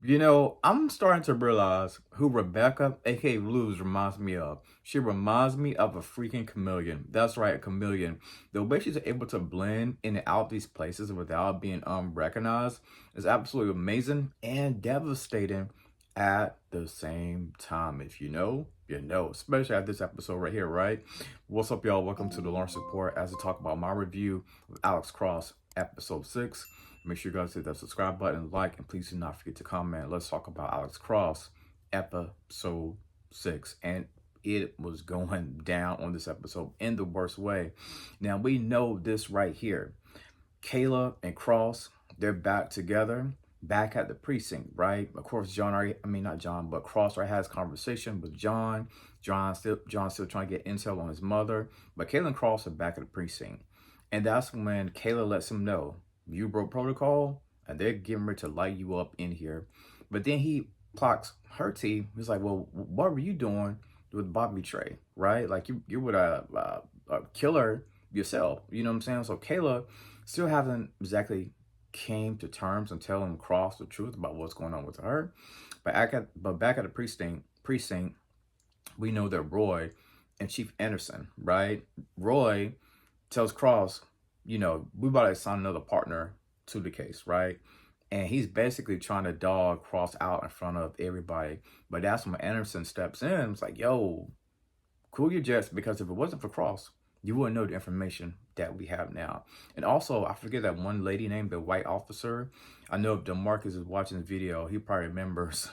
You know, I'm starting to realize who Rebecca, aka Luz, reminds me of. She reminds me of a freaking chameleon. That's right, a chameleon. The way she's able to blend in and out these places without being recognized is absolutely amazing and devastating at the same time. If you know, you know, especially at this episode right here, right? What's up, y'all? Welcome to the Learn Support as I talk about my review of Alex Cross, episode 6. Make sure you guys hit that subscribe button, like, and please do not forget to comment. Let's talk about Alex Cross, episode 6. And it was going down on this episode in the worst way. Now, we know this right here. Kayla and Cross, they're back together, back at the precinct, right? Of course, John already, I mean, not John, but Cross already has conversation with John. John's still trying to get intel on his mother. But Kayla and Cross are back at the precinct. And that's when Kayla lets him know you broke protocol and they're getting ready to light you up in here. But then he clocks her team. He's like, well, what were you doing with Bobby Trey, right? Like you would a killer yourself. You know what I'm saying? So Kayla still haven't exactly came to terms and telling Cross the truth about what's going on with her. But back at the precinct, we know that Roy and Chief Anderson, right? Roy tells Cross, you know, we about to assign another partner to the case, right? And he's basically trying to dog Cross out in front of everybody. But that's when Anderson steps in. It's like, yo, cool your jets, because if it wasn't for Cross, you wouldn't know the information that we have now. And also, I forget that one lady named the white officer. I know if DeMarcus is watching the video, he probably remembers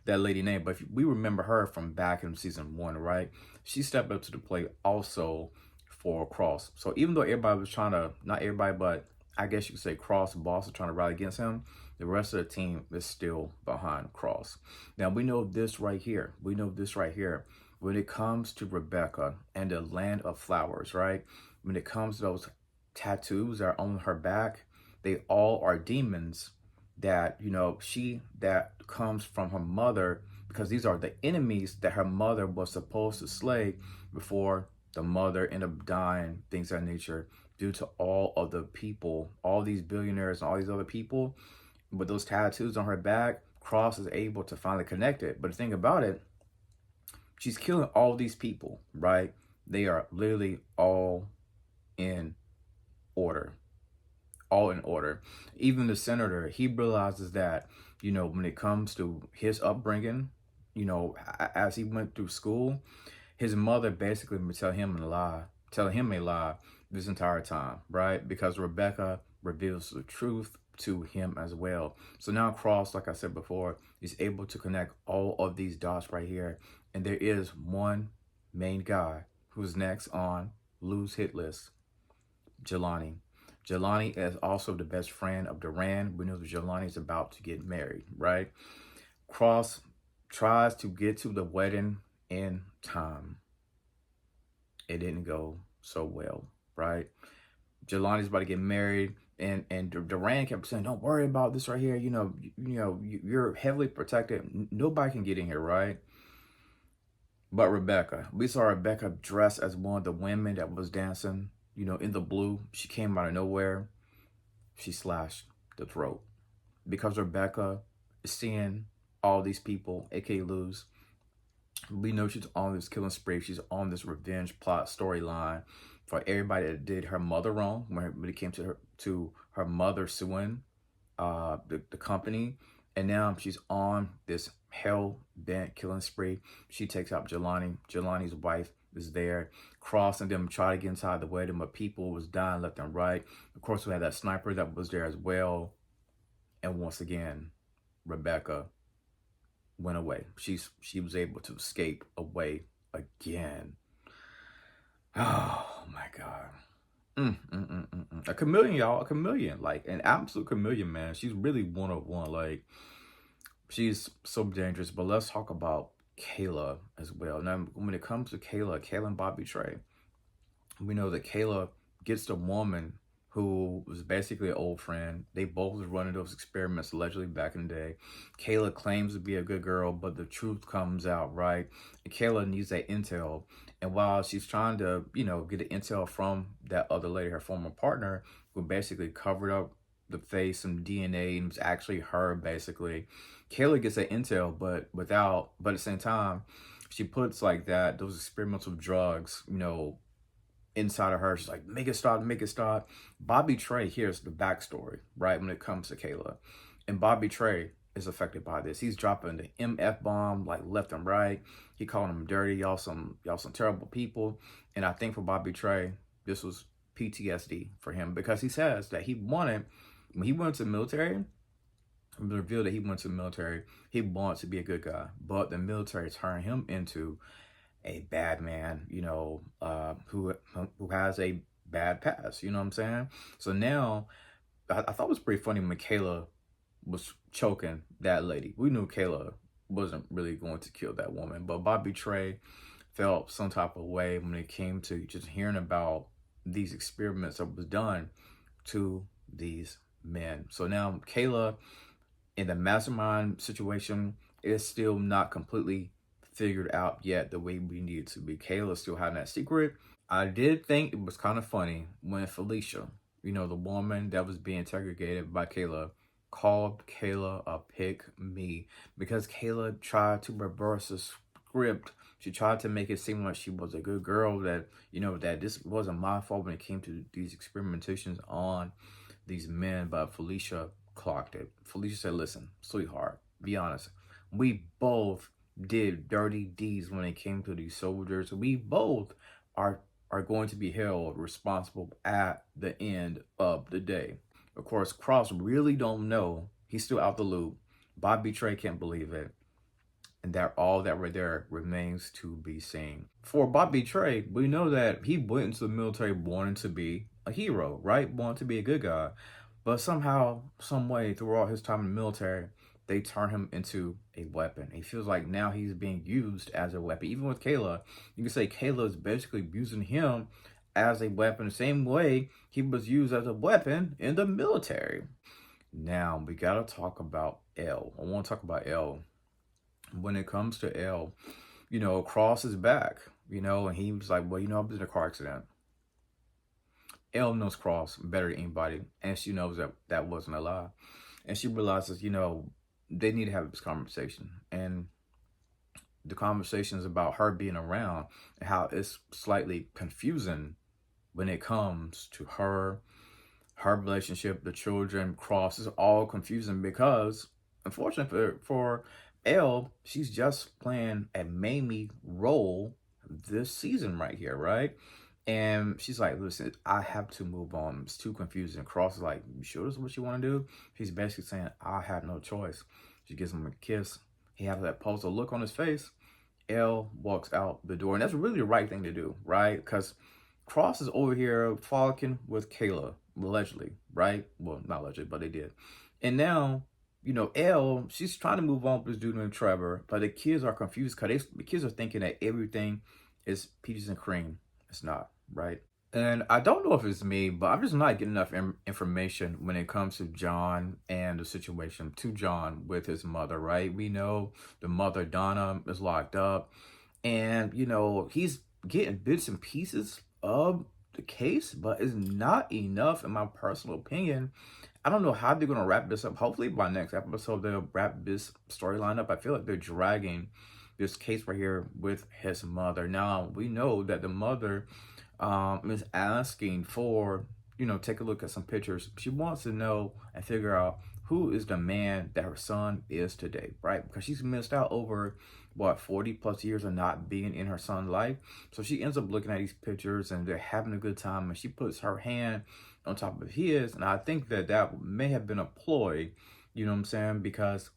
that lady name. But if we remember her from back in season 1, right? She stepped up to the plate also for Cross. So even though everybody was trying to, not everybody, but I guess you could say Cross boss is trying to rally against him, the rest of the team is still behind Cross. Now we know this right here. We know this right here. When it comes to Rebecca and the land of flowers, right? When it comes to those tattoos that are on her back, they all are demons that, you know, that comes from her mother, because these are the enemies that her mother was supposed to slay before the mother ended up dying, things of that nature, due to all of the people, all these billionaires and all these other people. With those tattoos on her back, Cross is able to finally connect it. But the thing about it, she's killing all these people, right? They are literally all in order. All in order. Even the senator, he realizes that, you know, when it comes to his upbringing, you know, as he went through school, his mother basically would tell him a lie this entire time, right? Because Rebecca reveals the truth to him as well. So now Cross, like I said before, is able to connect all of these dots right here. And there is one main guy who's next on Lou's hit list, Jelani. Jelani is also the best friend of Duran. We know that Jelani is about to get married, right? Cross tries to get to the wedding in time. It didn't go so well, right? Jelani's about to get married, and Duran kept saying, "Don't worry about this right here. You're heavily protected. Nobody can get in here, right?" But Rebecca, we saw Rebecca dressed as one of the women that was dancing, you know, in the blue. She came out of nowhere. She slashed the throat, because Rebecca is seeing all these people, aka Luz. We know she's on this killing spree. She's on this revenge plot storyline for everybody that did her mother wrong when it came to her mother suing the company. And now she's on this hell-bent killing spree. She takes out Jelani. Jelani's wife is there. Cross and them try to get inside the wedding, but people was dying left and right. Of course, we had that sniper that was there as well. And once again, Rebecca went away. She was able to escape away again. Oh my God. A chameleon, y'all. A chameleon. Like an absolute chameleon, man. She's really one of one. Like, she's so dangerous. But let's talk about Kayla as well. Now, when it comes to Kayla and Bobby Trey, we know that Kayla gets the woman who was basically an old friend. They both was running those experiments allegedly back in the day. Kayla claims to be a good girl, but the truth comes out, right? And Kayla needs that intel. And while she's trying to, you know, get the intel from that other lady, her former partner, who basically covered up the face, some DNA, and it was actually her, basically. Kayla gets that intel, but at the same time, she puts like that, those experimental drugs, inside of her. She's like, make it stop, make it stop. Bobby Trey here's the backstory, right, when it comes to Kayla. And Bobby Trey is affected by this. He's dropping the MF bomb like left and right. He calling them dirty, y'all some terrible people. And I think for Bobby Trey, this was PTSD for him because he says that when he went to the military, it was revealed that he went to the military, he wants to be a good guy, but the military turned him into a bad man, who has a bad past. You know what I'm saying? So now, I thought it was pretty funny when Kayla was choking that lady. We knew Kayla wasn't really going to kill that woman, but Bobby Trey felt some type of way when it came to just hearing about these experiments that was done to these men. So now Kayla in the mastermind situation is still not completely figured out yet the way we need it to be. Kayla still having that secret. I did think it was kind of funny when Felicia, the woman that was being interrogated by Kayla, called Kayla a pick me because Kayla tried to reverse the script. She tried to make it seem like she was a good girl, that, that this wasn't my fault when it came to these experimentations on these men, but Felicia clocked it. Felicia said, listen, sweetheart, be honest. We both did dirty deeds when it came to these soldiers. We both are going to be held responsible at the end of the day. Of course, Cross really don't know. He's still out the loop. Bobby Trey can't believe it. And that all that right there remains to be seen. For Bobby Trey, we know that he went into the military wanting to be a hero, right? Wanting to be a good guy. But somehow, some way, throughout his time in the military, they turn him into a weapon. He feels like now he's being used as a weapon. Even with Kayla, you can say Kayla is basically using him as a weapon, the same way he was used as a weapon in the military. Now, we got to talk about L. I want to talk about L. When it comes to L, Cross is back, and he was like, well, I was in a car accident. Elle knows Cross better than anybody, and she knows that that wasn't a lie. And she realizes, they need to have this conversation. And the conversation is about her being around and how it's slightly confusing when it comes to her relationship, the children, Cross is all confusing because, unfortunately for Elle, she's just playing a Mamie role this season right here, right? And she's like, listen, I have to move on. It's too confusing. Cross is like, you sure this is what you want to do? She's basically saying, I have no choice. She gives him a kiss. He has that puzzled look on his face. Elle walks out the door. And that's really the right thing to do, right? Because Cross is over here frolicking with Kayla, allegedly, right? Well, not allegedly, but they did. And now, Elle, she's trying to move on with this dude named Trevor, but the kids are confused because the kids are thinking that everything is peaches and cream. It's not, right? And I don't know if it's me, but I'm just not getting enough information when it comes to John and the situation to John with his mother, right? We know the mother, Donna, is locked up. And, he's getting bits and pieces of the case, but it's not enough in my personal opinion. I don't know how they're going to wrap this up. Hopefully by next episode, they'll wrap this storyline up. I feel like they're dragging this case right here with his mother. Now, we know that the mother is asking for, take a look at some pictures. She wants to know and figure out who is the man that her son is today, right? Because she's missed out over, 40 plus years of not being in her son's life. So she ends up looking at these pictures and they're having a good time. And she puts her hand on top of his. And I think that may have been a ploy, you know what I'm saying? Because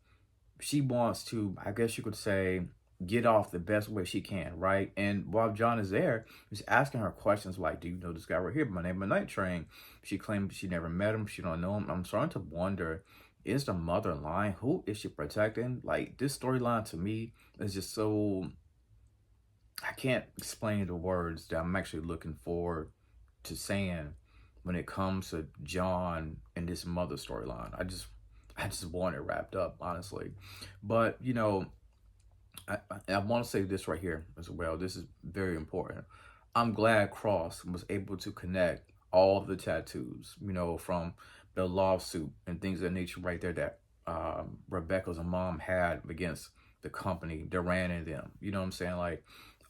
she wants to, I guess you could say, get off the best way she can, right? And while John is there, he's asking her questions like, do you know this guy right here? My name is Night Train. She claims she never met him. She don't know him. I'm starting to wonder, is the mother lying? Who is she protecting? Like, this storyline to me is just so, I can't explain the words that I'm actually looking forward to saying when it comes to John and this mother storyline. I just want it wrapped up, honestly. But, I want to say this right here as well. This is very important. I'm glad Cross was able to connect all the tattoos, from the lawsuit and things of that nature right there that Rebecca's mom had against the company, Duran and them. You know what I'm saying? Like,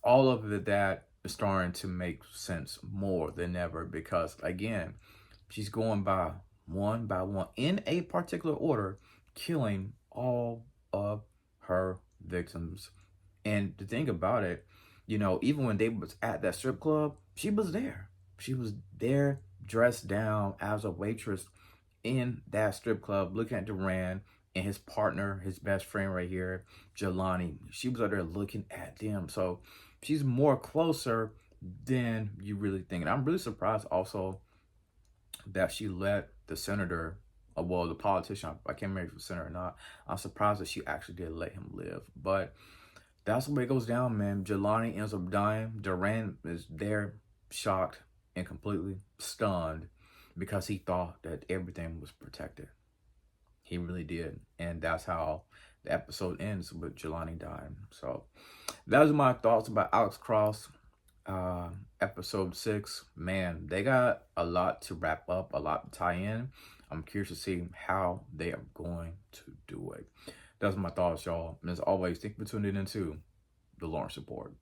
all of that is starting to make sense more than ever because, again, she's going by one in a particular order, killing all of her victims. And the thing about it, you know, even when they was at that strip club, she was there. She was there dressed down as a waitress in that strip club, looking at Duran and his partner, his best friend right here, Jelani. She was out there looking at them. So she's more closer than you really think. And I'm really surprised also that she let the senator, well, the politician, I can't remember if it was senator or not. I'm surprised that she actually did let him live. But that's the way it goes down, man. Jelani ends up dying. Duran is there, shocked and completely stunned because he thought that everything was protected. He really did. And that's how the episode ends with Jelani dying. So those are my thoughts about Alex Cross. Episode 6. Man, they got a lot to wrap up, a lot to tie in. I'm curious to see how they are going to do it. That's my thoughts, y'all. And as always, thank you for tuning in to the Lawrence Report.